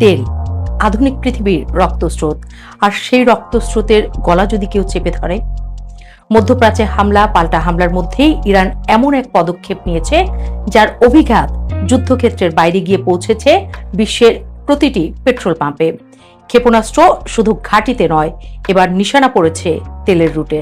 তেল আধুনিক পৃথিবীর রক্তস্রোত, আর সেই রক্তস্রোতের গলা যদি কেউ চেপে ধরে। মধ্যপ্রাচ্যে হামলা পাল্টা হামলার মধ্যেই ইরান এমন এক পদক্ষেপ নিয়েছে যার অভিঘাত যুদ্ধক্ষেত্রের বাইরে গিয়ে পৌঁছেছে বিশ্বের প্রতিটি পেট্রোল পাম্পে। ক্ষেপণাস্ত্র শুধু ঘাঁটিতে নয়, এবার নিশানা পড়েছে তেলের রুটে।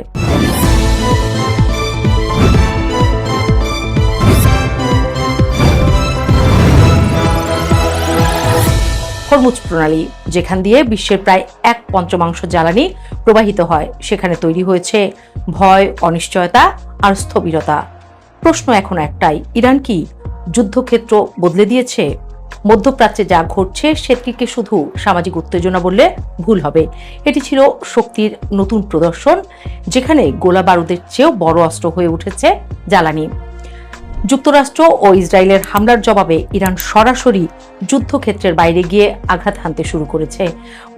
হরমুজ প্রণালী, যেখান দিয়ে বিশ্বের প্রায় 1/5 জ্বালানি প্রবাহিত হয়, সেখানে তৈরি হয়েছে ভয়, অনিশ্চয়তা আর স্থবিরতা। প্রশ্ন এখন একটাই, ইরান কি যুদ্ধক্ষেত্র বদলে দিয়েছে? মধ্যপ্রাচ্যে যা ঘটছে সেটিকে শুধু সামাজিক উত্তেজনা বললে ভুল হবে। এটি ছিল শক্তির নতুন প্রদর্শন, যেখানে গোলা বারুদের চেয়েও বড় অস্ত্র হয়ে উঠেছে জ্বালানি। যুক্তরাষ্ট্র ও ইসরায়েলের হামলার জবাবে ইরান সরাসরি যুদ্ধক্ষেত্রের বাইরে গিয়ে আঘাত হানতে শুরু করেছে।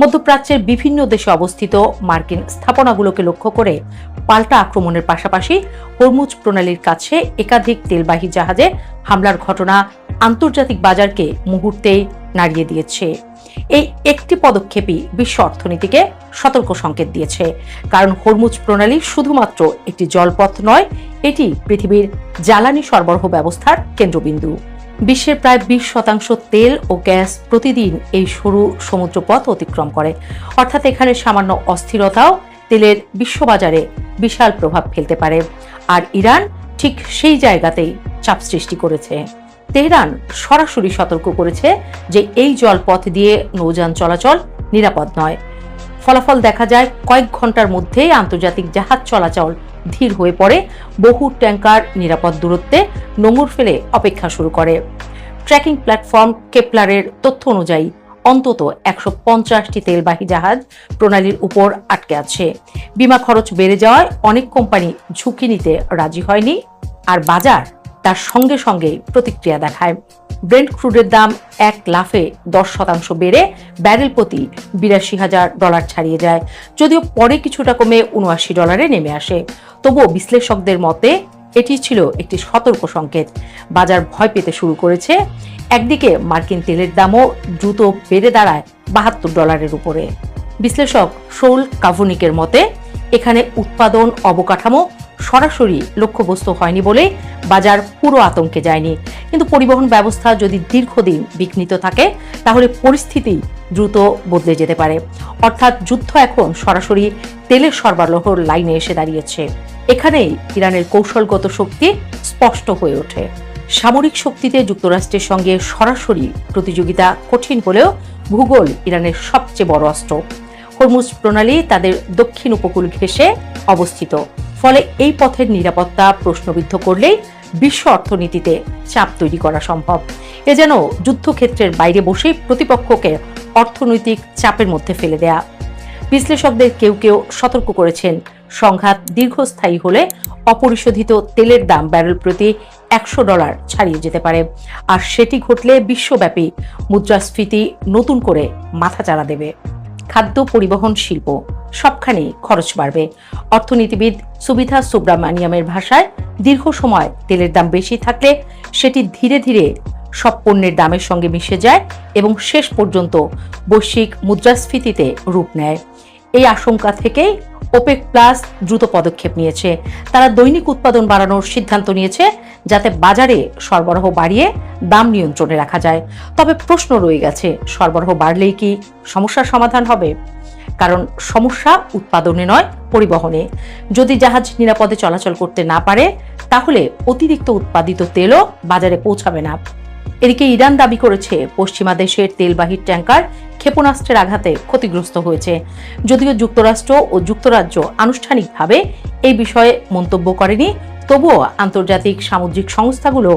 মধ্যপ্রাচ্যের বিভিন্ন দেশে অবস্থিত মার্কিন স্থাপনাগুলোকে লক্ষ্য করে পাল্টা আক্রমণের পাশাপাশি হরমুজ প্রণালীর কাছে একাধিক তেলবাহী জাহাজে হামলার ঘটনা আন্তর্জাতিক বাজারকে মুহূর্তেই নাড়িয়ে দিয়েছে। এই একটি পদক্ষেপই বিশ্ব অর্থনীতিকে সতর্ক সংকেত দিয়েছে, কারণ হরমুজ প্রণালী শুধুমাত্র একটি জলপথ নয়, এটি পৃথিবীর জ্বালানি সরবরাহ ব্যবস্থার কেন্দ্রবিন্দু। বিশ্বের প্রায় 20% তেল ও গ্যাস প্রতিদিন এই সরু সমুদ্রপথ অতিক্রম করে। অর্থাৎ এখানে সামান্য অস্থিরতাও তেলের বিশ্ববাজারে বিশাল প্রভাব ফেলতে পারে। আর ইরান ঠিক সেই জায়গাতেই চাপ সৃষ্টি করেছে। তেহরান সরাসরি সতর্ক করেছে যে এই জলপথ দিয়ে নৌযান চলাচল নিরাপদ নয়। ফলাফল দেখা যায়, কয়েক ঘন্টার মধ্যেই আন্তর্জাতিক জাহাজ চলাচল ধীর হয়ে পড়ে। বহু ট্যাঙ্কার নিরাপদ দূরত্বে নোঙর ফেলে অপেক্ষা শুরু করে। ট্র্যাকিং প্ল্যাটফর্ম কেপলারের তথ্য অনুযায়ী অন্তত 150টি তেলবাহী জাহাজ প্রণালীর উপর আটকে আছে। বিমা খরচ বেড়ে যাওয়ায় অনেক কোম্পানি ঝুঁকি নিতে রাজি হয়নি, আর বাজার তার সঙ্গে সঙ্গে প্রতিক্রিয়া দেখায়। ব্রেন্ট ক্রুডের দাম এক লাফে 10% বেড়ে ব্যারেল প্রতি $82,000 ছাড়িয়ে যায়, যদিও পরে কিছুটা কমে $79 নেমে আসে। তবুও বিশ্লেষকদের মতে এটি ছিল একটি সতর্ক সংকেত। বাজার ভয় পেতে শুরু করেছে। একদিকে মার্কিন তেলের দামও দ্রুত বেড়ে দাঁড়ায় $72 উপরে। বিশ্লেষক শৌল কাভুনিকের মতে এখানে উৎপাদন অবকাঠামো সরাসরি লক্ষ্যবস্তু হয়নি বলে বাজার পুরো আতঙ্কে যায়নি, কিন্তু পরিবহন ব্যবস্থা যদি দীর্ঘদিন বিঘ্নিত থাকে তাহলে পরিস্থিতি দ্রুত বদলে যেতে পারে। অর্থাৎ যুদ্ধ এখন সরাসরি তেলের সরবরাহর লাইনে এসে দাঁড়িয়েছে। এখানেই ইরানের কৌশলগত শক্তি স্পষ্ট হয়ে ওঠে। সামরিক শক্তিতে যুক্তরাষ্ট্রের সঙ্গে সরাসরি প্রতিযোগিতা কঠিন হলেও ভূগোল ইরানের সবচেয়ে বড় অস্ত্র। হরমুজ প্রণালী তাদের দক্ষিণ উপকূল ঘেঁষে অবস্থিত, ফলে এই পথের নিরাপত্তা প্রশ্নবিদ্ধ করলেই বিশ্ব অর্থনীতিতে চাপ তৈরি করা সম্ভব। এ যেন যুদ্ধক্ষেত্রের বাইরে বসেই প্রতিপক্ষকে অর্থনৈতিক চাপের মধ্যে ফেলে দেয়া। বিশ্লেষকদের কেউ কেউ সতর্ক করেছেন, সংঘাত দীর্ঘস্থায়ী হলে অপরিশোধিত তেলের দাম ব্যারেল প্রতি $100 ছাড়িয়ে যেতে পারে, আর সেটি ঘটলে বিশ্বব্যাপী মুদ্রাস্ফীতি নতুন করে মাথাচাড়া দেবে। খাদ্য, পরিবহন, শিল্প সবখানেই খরচ বাড়বে। অর্থনীতিবিদ সুবিধা সুব্রামানিয়ামের ভাষায়, দীর্ঘ সময় তেলের দাম বেশি থাকলে সেটি ধীরে ধীরে সব পণ্যের দামের সঙ্গে মিশে যায় এবং শেষ পর্যন্ত বৈশ্বিক মুদ্রাস্ফীতিতে রূপ নেয়। এই আশঙ্কা থেকেই ওপেক প্লাস দ্রুত পদক্ষেপ নিয়েছে। তারা দৈনিক উৎপাদন বাড়ানোর সিদ্ধান্ত নিয়েছে, যাতে বাজারে সরবরাহ বাড়িয়ে দাম নিয়ন্ত্রণে রাখা যায়। তবে প্রশ্ন রয়ে গেছে, সরবরাহ বাড়লেই কি সমস্যার সমাধান হবে? কারণ সমস্যা উৎপাদনে নয়, পরিবহনে। যদি জাহাজ নিরাপদে চলাচল করতে না পারে, তাহলে অতিরিক্ত উৎপাদিত তেলও বাজারে পৌঁছাবে না। এদিকে ইরান দাবি করেছে পশ্চিমা দেশের তেলবাহী ট্যাঙ্কার ক্ষেপণাস্ত্রের আঘাতে ক্ষতিগ্রস্ত হয়েছে। যদিও যুক্তরাষ্ট্র ও যুক্তরাজ্য আনুষ্ঠানিকভাবে এই বিষয়ে মন্তব্য করেনি, তবুও আন্তর্জাতিক সামুদ্রিক সংস্থাগুলো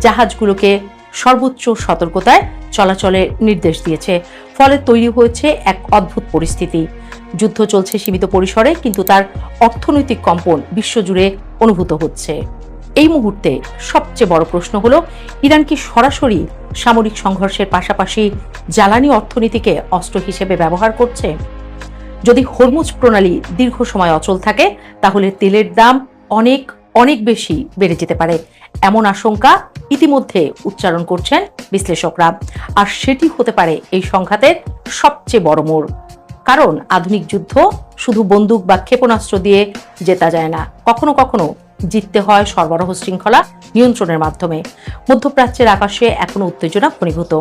জাহাজগুলোকে সর্বোচ্চ সতর্কতায় চলাচলের নির্দেশ দিয়েছে। ফলে তৈরি হয়েছে এক অদ্ভুত পরিস্থিতি। যুদ্ধ চলছে সীমিত পরিসরে, কিন্তু তার অর্থনৈতিক কম্পন বিশ্বজুড়ে অনুভূত হচ্ছে। এই মুহূর্তে সবচেয়ে বড় প্রশ্ন হলো, ইরান কি সরাসরি সামরিক সংঘর্ষের পাশাপাশি জ্বালানি অর্থনীতিকে অস্ত্র হিসেবে ব্যবহার করছে? যদি হরমুজ প্রণালী দীর্ঘ সময় অচল থাকে, তাহলে তেলের দাম অনেক বেশি বেড়ে যেতে পারে। এমন আশঙ্কা ইতিমধ্যে উচ্চারণ করছেন বিশ্লেষকরা। আর সেটি হতে পারে এই সংঘাতের সবচেয়ে বড় মোড়। কারণ আধুনিক যুদ্ধ শুধু বন্দুক বা ক্ষেপণাস্ত্র দিয়ে জেতা যায় না, কখনো কখনো জিততে হয় সরবরাহ শৃঙ্খলা নিয়ন্ত্রণের মাধ্যমে। মধ্যপ্রাচ্যের আকাশে এখনো উত্তেজনা ঘনীভূত,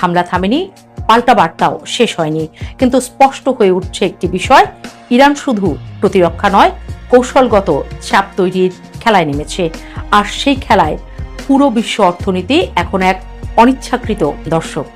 হামলা থামেনি, পাল্টা বার্তাও শেষ হয়নি। কিন্তু স্পষ্ট হয়ে উঠছে একটি বিষয়, ইরান শুধু প্রতিরক্ষা নয়, কৌশলগত চাপ তৈরির খেলায় নেমেছে। আর সেই খেলায় পুরো বিশ্ব অর্থনীতি এখন এক অনিচ্ছাকৃত দর্শক।